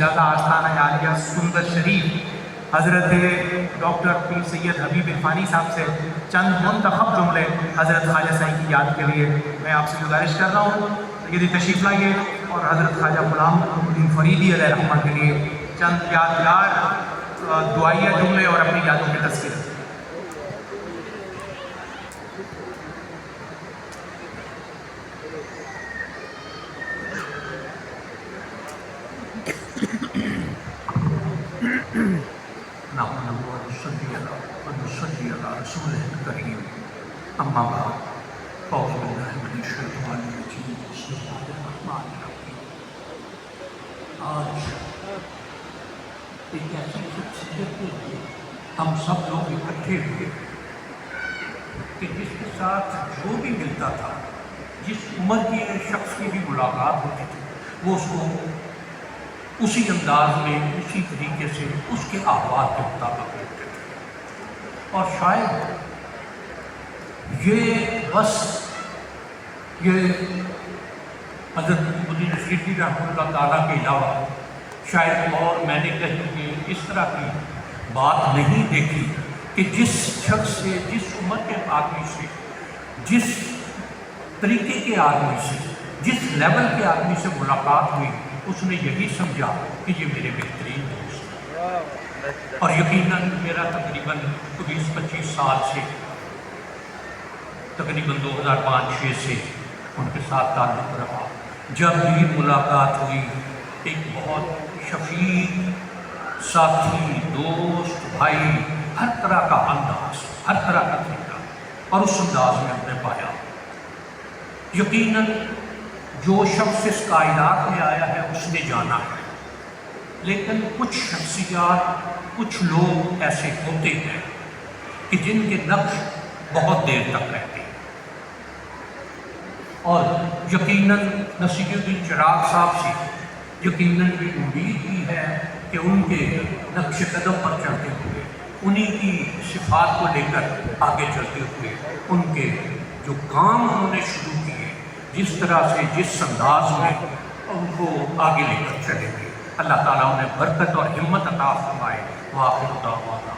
सज्जादा आस्थाना आलिया सुंदर शरीफ हज़रत डॉक्टर पीर सैयद हबीब इरफानी साहब से चंद मुंतखब जुमले हज़रत ख्वाजा साईं की याद के लिए मैं आपसे गुजारिश कर रहा हूँ। यदि तशरीफ़ लाइए और हज़रत ख्वाजा गुलाम उद्दीन फरीदी अलैहि रहमत के लिए चंद यादगार दुआइया जुमले और अपनी यादों के तज़किरे। आज एक ऐसी शख्सियत के लिए हम सब लोग इकट्ठे हुए कि जिसके साथ जो भी मिलता था, जिस उम्र के शख्स की भी मुलाकात होती थी, वो उसको उसी अंदाज में, उसी तरीके से, उसके आवाज़ के मुताबिक करते थे। और शायद ये बस ये हज़रत मुद्दीन अफरीदी रहमतुल्लाह ताला के अलावा शायद और मैंने कहीं इस तरह की बात नहीं देखी कि जिस शख्स से, जिस उम्र के आदमी से, जिस तरीके के आदमी से, जिस लेवल के आदमी से मुलाकात हुई, उसने यही समझा कि ये मेरे बेहतरीन दोस्त हैं। और यकीनन मेरा तकरीबन 20-25 साल से, तकरीबन 2005-06 से उनके साथ ताल्लुक़ रहा। जब भी मुलाकात हुई, एक बहुत शफीक साथी, दोस्त, भाई, हर तरह का अंदाज, हर तरह का तरीका, और उस अंदाज में हमने पाया। यकीनन जो शख्स इस कायनात में आया है उसने जाना है, लेकिन कुछ शख्सियात, कुछ लोग ऐसे होते हैं कि जिनके नक्श बहुत देर तक रहते हैं। और यकीनन नसीरुद्दीन चिराग साहब से यकीनन भी उम्मीद की है कि उनके नक्श कदम पर चलते हुए, उन्हीं की सिफात को लेकर आगे चलते हुए, उनके जो काम उन्होंने शुरू किए, जिस तरह से, जिस अंदाज में उनको आगे लेकर चलेंगे, अल्लाह ताला उन्हें बरकत और हिम्मत अता फरमाए। वाखिर दावाना।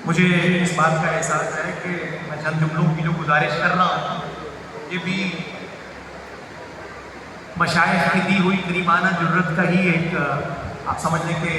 मुझे इस बात का एहसास है कि मैं चंद जुमलों की जो गुजारिश कर रहा हूँ, ये भी मशाइख की दी हुई करीमाना ज़रूरत का ही एक, आप समझ लें कि